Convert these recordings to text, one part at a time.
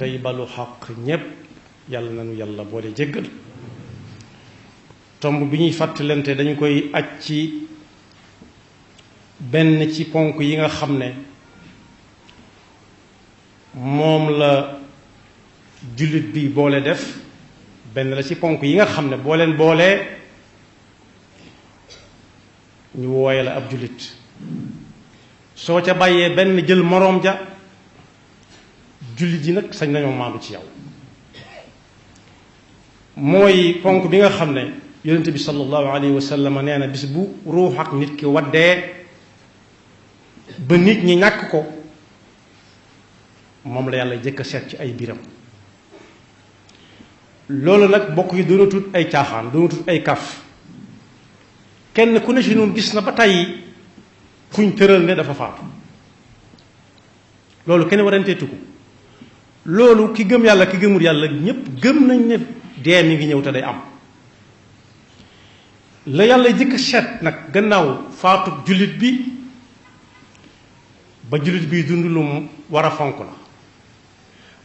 tey balu xaq ñépp yàlla nañu yàlla boole jéggal. tomb bi ñuy fàttalante dañu koy aj ci benn ci ponk yi nga xam ne moom la jullit bi boole def benn la ci ponk yi nga xam ne boo leen boolee ñu wooye la ab jullit soo ca bàyyee benn jël moroom ja jullit yi nag sañ nañoo maandu ci yow. mooy ponk bi nga xam ne yonent bi sallallahu alayhi wa sallam nee na bis bu ruux ak nit ki waddee ba nit ñi ñàkk ko moom la yàlla jëkk a seet ci ay biram. loolu nag bokk yi doonatut ay caaxaan doonatut ay kaf kenn ku ne ci ñun gis na ba tey kuñ tëral ne dafa faatu loolu kenn waranteetu ko. loolu ki gëm yàlla ki gëmul yàlla ñépp gëm nañ ne dee mi ngi ñëw te day am. la yàlla jëkk seet nag gannaaw faatu jullit bi ba jullit bi dund lu mu war a fonk la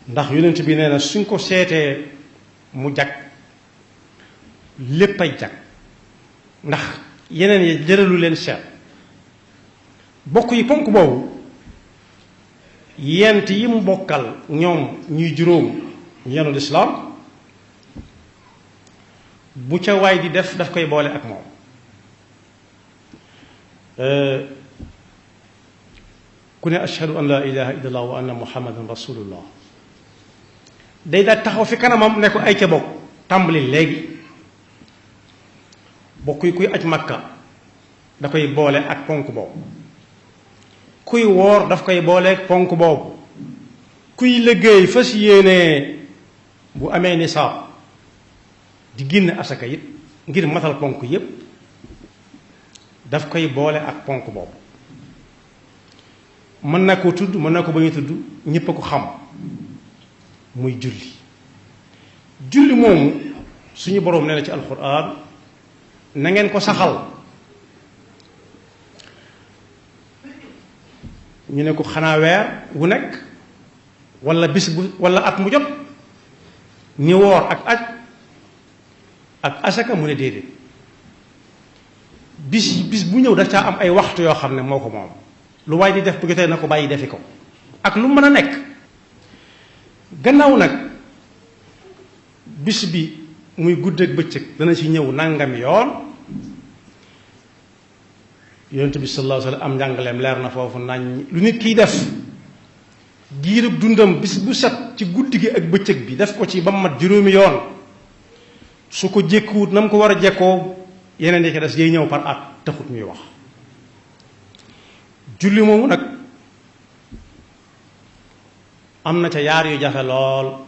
ndax yonent bi nee na suñ ko seetee mu jag lépp ay jag ndax yeneen yi jëralu leen seet. bokk yi ponk boobu yent yi mu bokkal ñoom ñuy juróom ñu yenu lislaam bu ca waay di def daf koy boole ak moom. ku ne ashhadu an la ilaha illallah wa anna muhammadan rasulullah day daal taxaw fi kanamam ne ko ay ca bokk tàmbali léegi. bokk yi kuy aj makka da koy boole ak ponk boobu. kuy woor daf koy boole ak ponk boobu. kuy liggéey fas yéene bu amee nisaab di génn asaka it ngir matal ponk yépp daf koy boole ak ponk boobu. mën na ko tudd mën na ko bañ a tudd ñépp a ko xam muy julli. julli moomu suñu boroom nee na ci alxuraan na ngeen ko saxal. ñu ne ko xanaa weer wu nekk walla bis bu walla at mu jot ni woor ak aj ak asaka mu ne déedéet bis bu ñëw daf caa am ay waxtu yoo xam ne moo ko moom lu waay di def bu jotee na ko bàyyi defi ko ak lu mën a nekk. gannaaw nag bis bi muy guddeeg bëccëg dana ci ñëw nangami yoon yonent bi sallallahu alayhi wa sallam am njàngaleem leer na foofu nañ lu nit kiy def giirub dundam bis bu set ci guddi gi ak bëccëg bi def ko ci ba mu mat juróomi yoon su ko jékkuwut na mu ko war a jekkoo yeneen yi ci des yay ñëw par at taxut ñuy wax. julli moomu nag am na ca yaar yu jafe lool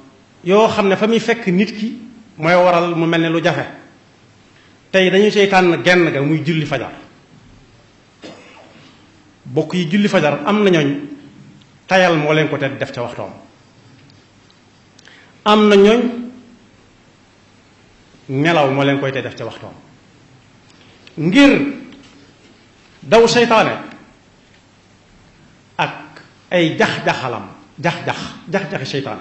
yoo xam ne fa muy fekk nit ki mooy waral mu mel ne lu jafe. tey dañu cay tànn genn ga muy julli fajar. bokk yi julli fajar am na ñooñ tayal moo leen ko te def ca waxtoom. am na ñooñ nelaw moo leen koy te def ca waxtoom. ngir daw seytaane ak ay jax-jaxi seytaane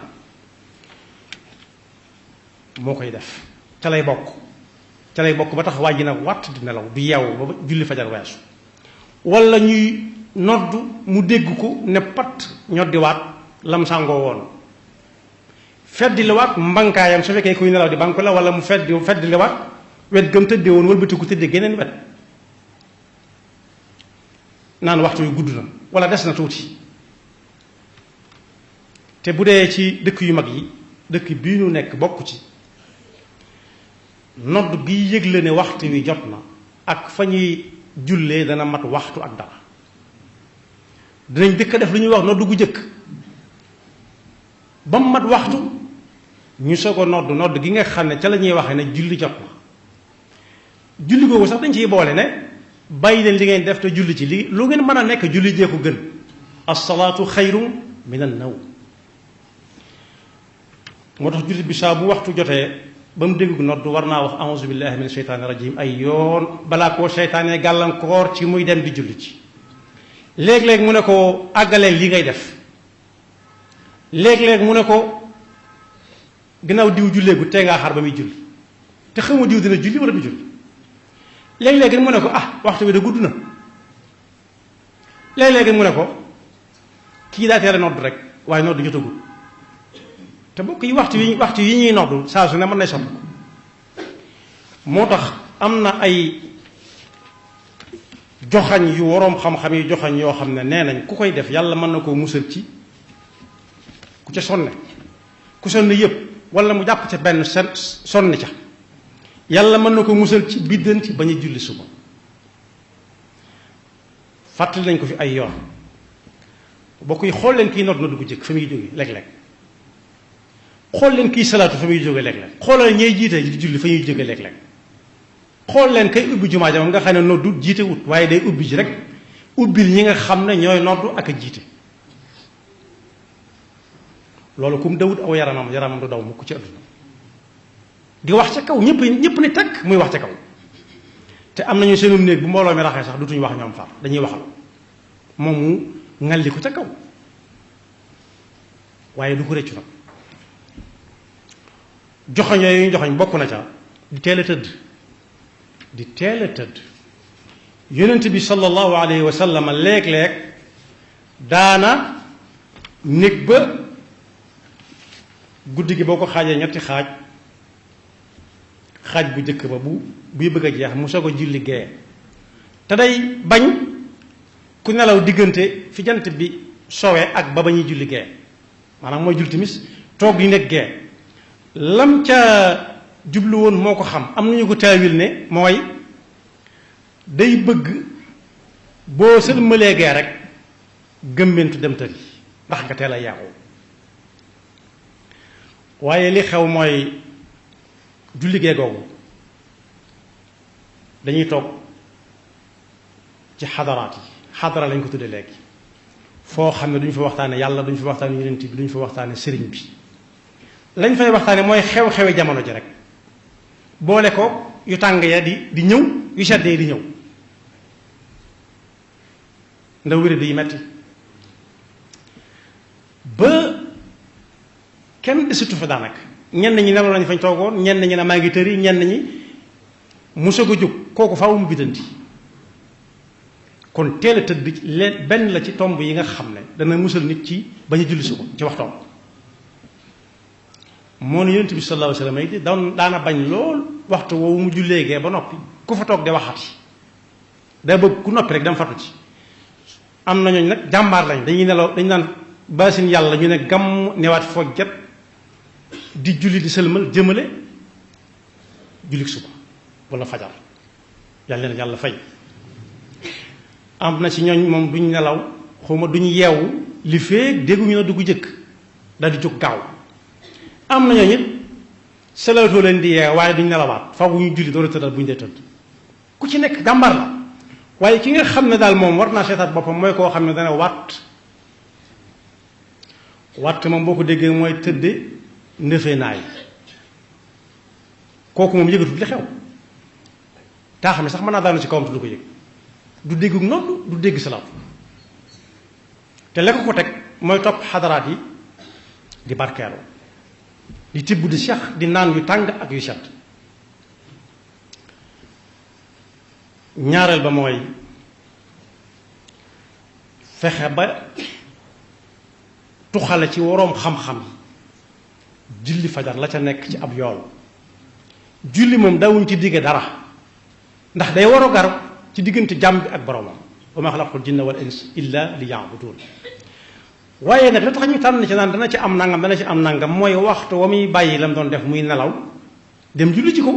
moo koy def ca lay bokk ba tax waa ji nag wàtt di nelaw du yeewu ba julli fajar weesu. walla ñuy nodd mu dégg ko ne pat ñoddiwaat lam sàngoo woon feddi liwaat mbankaayam su fekkee kuy nelaw di banque la walla mu feddi liwaat wet gëm tëddee woon wëlbatiku tëddee geneen wet naan waxtu yu gudd na walla des na tuuti. te bu dee ci dëkk yu mag yi dëkk bii ñu nekk bokk ci nodd gi yëgle ne waxtu wi jot na ak fa ñuy jullee dana mat waxtu ak dara dinañ dëkk def lu ñuy wax nodd gu jëkk ba mu mat waxtu ñu soog a nodd gi nga xam ne ca la ñuy waxee ne julli jot na. julli googu sax dañ ciy boole ne bàyyi leen li ngeen def te julli ci li lu ngeen mën a nekk julli jee ko gën. as-salaatu xayrun min an-nawm. moo tax jullit bi saa bu waxtu jotee ba mu dégg nodd war naa wax a'uuzu billahi min sheytaani rajim ay yoon balaa koo seytaanee gàllankoor ci muy dem di julli ci. léeg-léeg mu ne ko àggaleel li ngay def léeg-léeg mu ne ko gannaaw diw julleegu tee ngaa xaar ba muy julli te xamoo diw dina julli wala du julli léeg-léegi mu ne ko ah waxtu bi da gudd na léeg-léegi mu ne ko kii daa teel a nodd rek waaye nodd jotagul te bokk yi waxtu yi ñuy nodd saa su ne mën nay sopp moo tax am na ay joxañ yu waroom xam-xam yi joxañ yoo xam ne nee nañ ku koy def yàlla mën na koo musal ci ku ca sonne ku sonne yëpp wala mu jàpp ca benn sonne ca yàlla mën na ko musal ci biddanti bañ a julli suba fàttali nañ ko fi ay yoon bokk yi xool leen kii nodd na dugg jëkk fa muy jóge léeg-léeg xool leen kii salaatu fa muy jóge léeg-léeg xoolal ñey jiite di julli fa ñuy jóge léeg-léeg xool leen kay ubbi jumaa ja moom nga xam ne noddu jiite wut waaye day ubbi ji rek ubbil ñi nga xam ne ñooy noddu ak a jiite loolu kum dawut aw yaramam du daw mukk ci àdduna di wax ca kaw ñëpp ni takk muy wax ca kaw te am nañu seenum néeg bu mbooloo mi raxee sax dutuñu wax ñoom far dañuy waxal moom mu ngalli ko ca kaw waaye du ko rëccu nag joxoñ yooyu ñu joxoñ bokk na ca di teel a tëdd yonent bi sallallahu alayhi wa sallam léeg-léeg daana néeg ba guddi gi boo ko xaajee ñetti xaaj bu njëkk ba buy bëgg a jeex mu soog a julli gee te day bañ ku nelaw diggante fi jant bi sowee ak ba ñuy julli gee maanaam mooy julli timis toog di nekk gee lam ca jublu woon moo ko xam am nañu ko taawil ne mooy day bëgg boo sëlmalee gee rek gëmmentu dem tëri ndax nga teel a yàqu waaye li xew mooy julli gee googu dañuy toog ci xadaraat yi xadara lañ ko tudde léegi foo xam ne duñu fa waxtaane yàlla duñu fa waxtaane yonent bi duñu fa waxtaane sëriñ bi lañ fay waxtaane mooy xew-xewi jamono ji rek boole ko yu tàng ya di ñëw yu sedd yi di ñëw ndaw wéri di metti ba kenn desitu fa daanaka ñenn ñi nelaw lañ fañ toogoon ñenn ñi ne maa ngi tëri ñenn ñi mu soog a jóg kooku faaw mu biddanti kon teel a tëdd leen benn la ci tomb yi nga xam ne dana musal nit ci bañ a julli suba ci waxtoom moo ne yonent bi sallallahu alayhi wa sallam yi daana bañ lool waxtu woowu mu jullee gee ba noppi ku fa toog de waxati day bëgg ku noppi rek dama fatu ci am na ñooñu nag jàmbaar lañ dañuy nelaw dañu naan baasin yàlla ñu ne gàmm newaat foog jet di julli di sëlmal jëmale julli suba wala fajar yàlla leen yàlla fay am na ci ñooñ moom duñ nelaw xawma duñ yeewu li fee dégguñu na dugg jëkk daal di jóg gaaw am na ñooñu it salaatoo leen di yeew waaye duñ nelawaat faw bu ñu julli door a tëddal bu ñu dee tëdd ku ci nekk jàmbar la waaye ki nga xam ne daal moom war naa seetaat boppam mooy koo xam ne dana watt moom boo ko déggee mooy tëdde ndëfee naay kooku moom yëgatut li xew taa xam ne sax mën naa daanu ci kawam te du ko yëg du dégg nodd du dégg salaat te la ko teg mooy topp xadaraat yi di barkeelu di tibb di seex di naan yu tàng ak yu set ñaareel ba mooy fexe ba tuxale ci waroom xam-xam yi julli fajar la ca nekk ci ab yool julli moom dawuñ ci digge dara ndax day war a gar ci diggante jàmm bi ak boromam wa ma xalaqtul jinna wal ins illa li ya'budun waaye nag la tax ñu tànn ci naan dana ci am nangam mooy waxtu wa muy bàyyi la mu doon def muy nelaw dem julli ci ko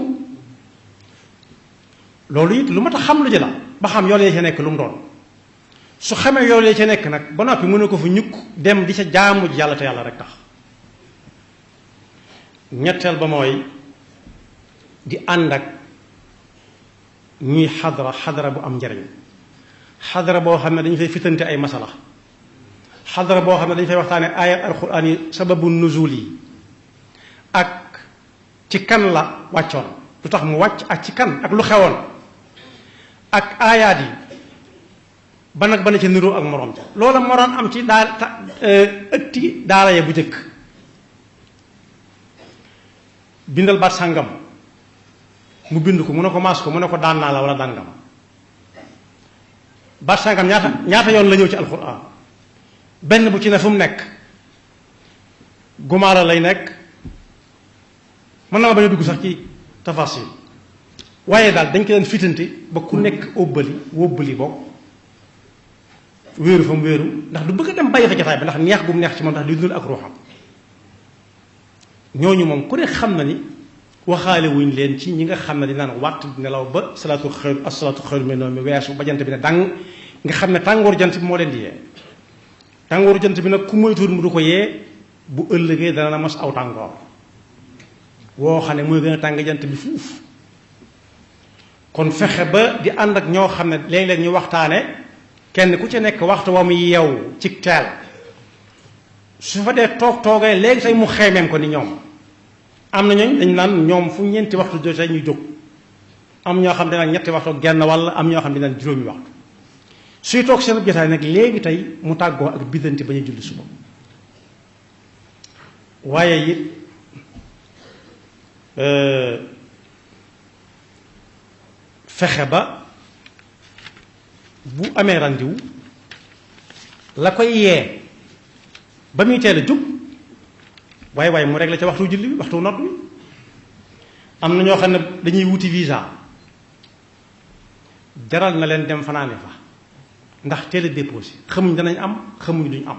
loolu it lu ma tax xam lu ji la ba xam yool yi ca nekk lu mu doon su xamee yool yi ca nekk nag ba noppi mën na ko fa ñukk dem di ca jaamu ji yàlla te yàlla rek tax ñetteel ba mooy di ànd ak ñuy xadara bu am njariñ xadara boo xam ne dañu fay fitante ay masala xadara boo xam ne dañu fay waxtaane ayat alquran yi sababu nuzul yi ak ci kan la wàccoon lu tax mu wàcc ak ci kan ak lu xewoon ak aayaat yi ba nag ba na ca niroo ak moroom ca loola moroon am ci ëtti daara ya bu jëkk bindal baat sàngam mu bind ko mu ne ko maas ko mu ne ko daan naa la wala daan nga ma baat sàngam ñaata yoon la ñëw ci alxuraan benn bu ci ne fu mu nekk gumaara lay nekk mën na ma bañ a dugg sax ci tafasil waaye daal dañ ko leen fitante ba ku nekk wóbbali bokk wéeru fa mu wéeru ndax du bëgg a dem bàyyi fa jataay bi ndax neex gu mu neex ci moom ndax di dundal ak ruuxam ñooñu moom ku ne xam na ni waxaale wuñ leen ci ñi nga xam ne di naan wàtt nelaw ba salaatu xayru mina nawm mi weesu ba jant bi ne dang nga xam ne tàngooru jant bi moo leen di yee tàngooru jant bi nag ku moytuwul mu du ko yee bu ëllëgee dana na mos aw tàngoor woo xam ne mooy gën a tàng jant bi fuuf kon fexe ba di ànd ak ñoo xam ne léeg-léeg ñu waxtaane kenn ku ci nekk waxtu wa mu yeewu ci teel su fa dee toogee léegi tey mu xeemeem ko ni ñoom am na ñooñ dañ naan ñoom fu ñeenti waxtu jotee ñu jóg am ñoo xam ne nag ñetti waxtu genn walla am ñoo xam ne naan juróomi waxtu suy toog seen jotaay nag léegi tey mu tàggoo ak biddanti ba ñu julli suba waaye it fexe ba bu amee randiw la koy yee ba muy teel a jóg waaye mu réglé ca waxtu julli bi waxtu nodd bi am na ñoo xam ne dañuy wuti visa jaral na leen dem fanaane fa ndax teel a déposé xamuñ danañ am xamuñ duñ am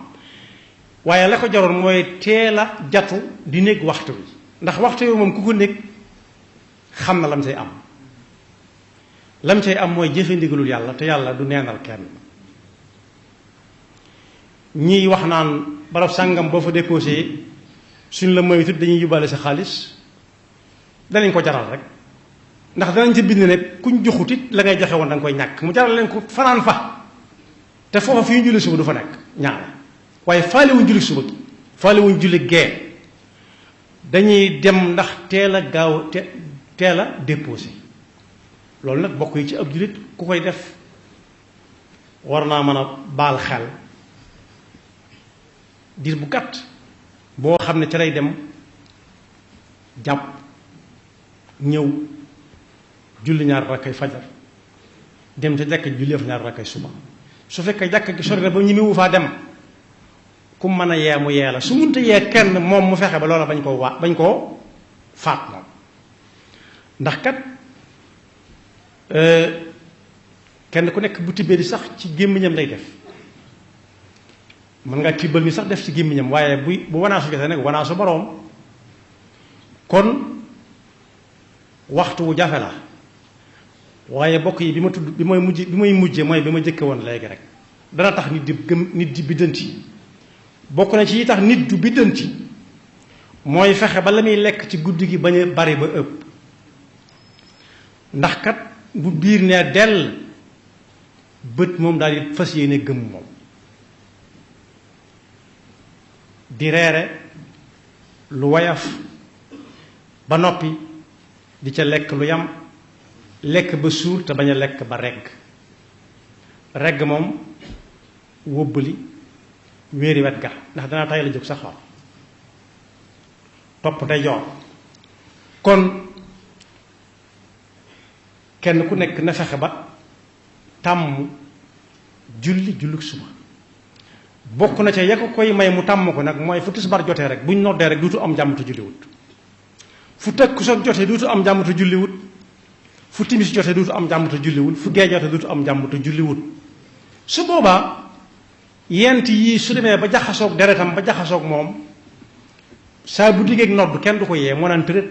waaye la ko jaroon mooy teel a jatu di nekk waxtu bi ndax waxtu bi moom ku ko nekk xam na lam say am lam cay am mooy jëfe ndigalul yàlla te yàlla du neenal kenn ñiy wax naan barab sàngam boo fa déposé suñ la moytut dañuy yóbbaale sa xaalis danañ ko jaral rek ndax danañ ci bind ne kuñ joxut it la ngay joxe woon da nga koy ñàkk mu jaral leen ko fanaan fa te foofa fi ñu julli suba du fa nekk ñaare waaye faale wuñ julli suba gi faale wuñ julli gee dañuy dem ndax teel a gaaw teel a déposé loolu nag bokk yi ci ab jullit ku koy def war naa mën a baal xel diir bu gàtt boo xam ne ca lay dem jàpp ñëw julli ñaar rakkay fajar dem ca jàkk julli fa ñaar rakkay suba su fekkee jàkk gi sori na ba ñi mu faa dem ku mën a yee mu yee la su munta yee kenn moom mu fexe ba loola bañ koo faat moom ndax kat kenn ku nekk bu tibbee di sax ci gémmiñam lay def mën ngaa tibbal ni sax def ci gémmiñam waaye bu wanaasu jotee nag wanaasu boroom kon waxtu wu jafe la waaye bokk yi bi ma tudd bi may mujje mooy bi ma jëkke woon léegi rek dana tax nit di gëm nit di biddanti bokk na ci yi tax nit du biddanti mooy fexe ba la muy lekk ci guddi gi bañ a bari ba ëpp ndax kat bu biir nee dell bët moom daal di fas yéene gëm moom di reere lu wayaf ba noppi di ca lekk lu yam lekk ba suur te bañ a lekk ba regg moom wóbbali wéeri wet ga ndax danaa tay la jóg sa xol topp tey joor kon kenn ku nekk na fexe ba tàmm julli suba bokk na ca ya ko koy may mu tàmm ko nag mooy fu tisbar jotee rek buñ noddee rek duutu am jàmm te julliwut fu takkusaan jotee duutu am jàmm te julliwut fu timis jotee duutu am jàmm te julliwut fu gee jotee duutu am jàmm te julliwut su boobaa yent yii su demee ba jaxasoog deretam ba jaxasoog moom saa bu diggeeg nodd kenn du ko yee moo naan tërét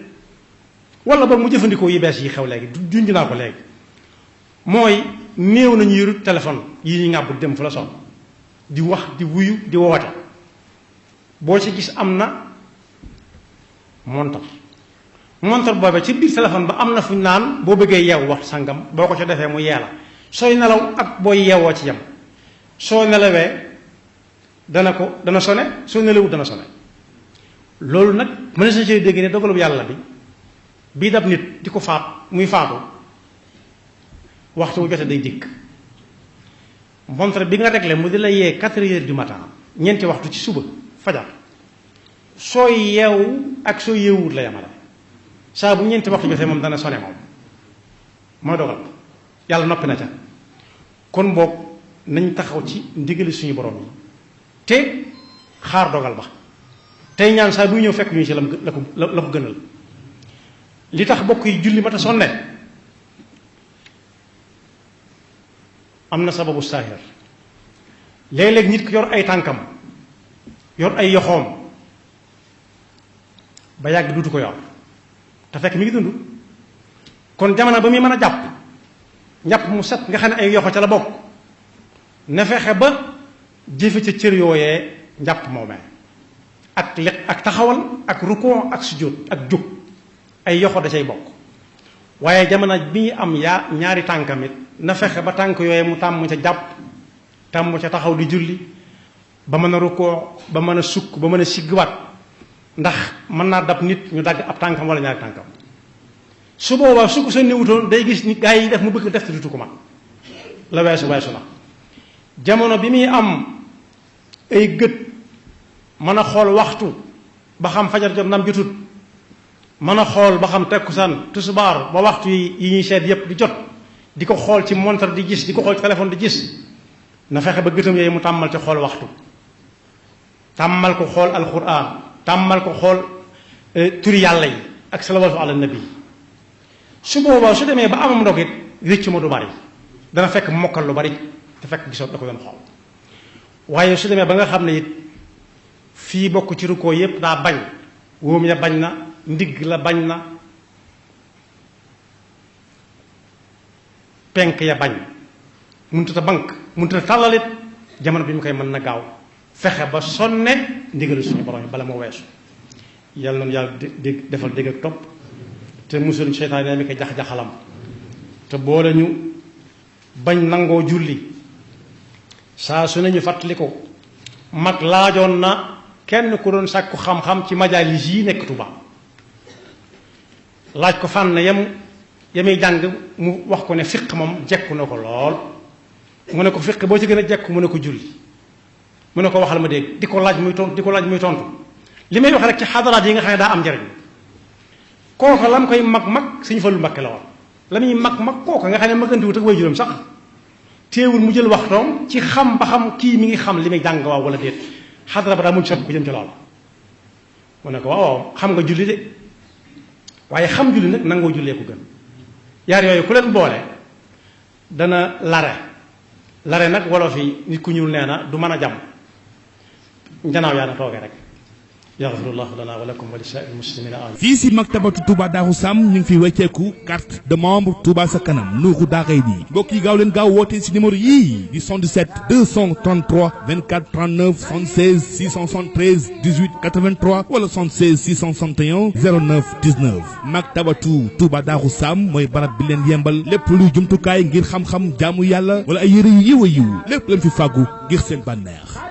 wala boog mu jëfandikoo yi bees yi xew léegi junj naa ko léegi mooy néew nañu yëru téléphone yi ñuy ŋàbb dem fu la sonn di wax di wuyu di woote boo ci gis am na montar boobee ci biir téléphone ba am na fu ñu naan boo bëggee yeewu wax sangam boo ko ca defee mu yee la sooy nelaw ak booy yeewoo ci yam soo nelawee dana sone soo nelawut dana sone loolu nag mën na sa cee dégg ne dogalub yàlla bi bii dab nit di ko faat muy faatu waxtu wu jotee day dikk montre bi nga réglé mu di la yee 4 heures du matin ñeenti waxtu ci suba fajar sooy yeewu ak soo yeewut la yamale saa bu ñeenti waxtu jotee moom dana sone moom mooy dogal yàlla noppi na ca kon boog nañ taxaw ci ndigali suñu borom yi te xaar dogal ba tey ñaan saa buy ñëw fekk ñu ci la ko gënal li tax bokk yi julli mata sonne am na sababu saahir léeg-léeg nit ki yor ay tànkam yor ay yoxoom ba yàgg duutu ko yor te fekk mi ngi dund kon jamono ba muy mën a njàpp mu set nga xam ne ay yoxo ca la bokk na fexe ba jëfe ca cër yooyee njàpp moomee ak taxawal ak rukoo ak sujjóot ak jóg ay yoxo da cay bokk waaye jamono bi am ñaari tànkam it na fexe ba tànk yooyee mu tàmm ca jàpp tàmm ca taxaw di julli ba mën a rukoo ba mën a sukk ba mën a siggiwaat ndax mën naa dab nit ñu dagg ab tànkam wala ñaari tànkam su boobaa su ko sa néewutoon day gis ni gaa yi def mu bëgg def te dutu ko man la weesu na jamono bi muy am ay gët mën a xool waxtu ba xam fajar jot nam jotut mën a xool ba xam tekkusaan tusubaar ba waxtu yi ñuy seet yépp di jot di ko xool ci montre di gis di ko xool ci téléphone di gis na fexe ba gëtam yooyu mu tàmmal ci xool waxtu tàmmal ko xool alquran tàmmal ko xool turi yàlla yi ak salawaatu ala nabi su boobaa su demee ba amam ndog it réccu ma du bari dana fekk mokkal lu bari te fekk gisoon da ko doon xool waaye su demee ba nga xam ne it fii bokk ci rukkoo yépp daa bañ wóom ya bañ na ndigg la bañ na penk ya bañ muntuta bank muntuta tàllalit jamono bi mu koy mën na gaaw fexe ba sonne ndigalu suñu borom yi bala moo weesu yàlla noonu yàlla defal dégg ak topp te musul seytaane mi ko jax-jaxalam te boole ñu bañ nangoo julli saa su nañu fàttali ko mag laajoon na kenn ku doon sàkku xam-xam ci majaalis yi nekk Tuuba laaj ko fànn yamuy jàng mu wax ko ne fiq moom jekku na ko lool mu ne ko fiq boo ci gën a jekku mu ne ko julli mu ne ko waxal ma dégg di ko laaj muy tontu li may wax rek ci xadaraat yi nga xam ne daa am njariñ kooka la mu koy mag Sëñ Fallu Mbakke la woon la muy mag kooka nga xam ne magandiwut ak way juróom sax téewul mu jël waxtoom ci xam ba xam kii mi ngi xam li muy jàng waaw wala déet xadara ba daa muñ sot ko jëm ci loolu mu ne ko waaw xam nga julli de waaye xam julli nag nangoo jullee ko gën yaar yooyu ku leen boole dana lare nag wolof yi nit ku ñuul nee na du mën a jàmm njanaaw yaa na tooge rek yaxfirullahu lana wa lakum wa li saa'iril muslimina amin. fii si maktabatu Touba Darou Sam ñu ngi fi wecceeku carte de membre Touba sa kanam Nuuru Daarayni mbokk yi gaaw leen gaaw woote si numéro yii di 77 233 24 39 76 673 18 83 wala 76 661 09 19 maktabatu Touba Darou Sam mooy barab bi leen yembal lépp luy jumtukaay ngir xam-xam jaamu yàlla wala ay yëre yu yiw a yiw lépp leen fi fàggu ngir seen bànneex.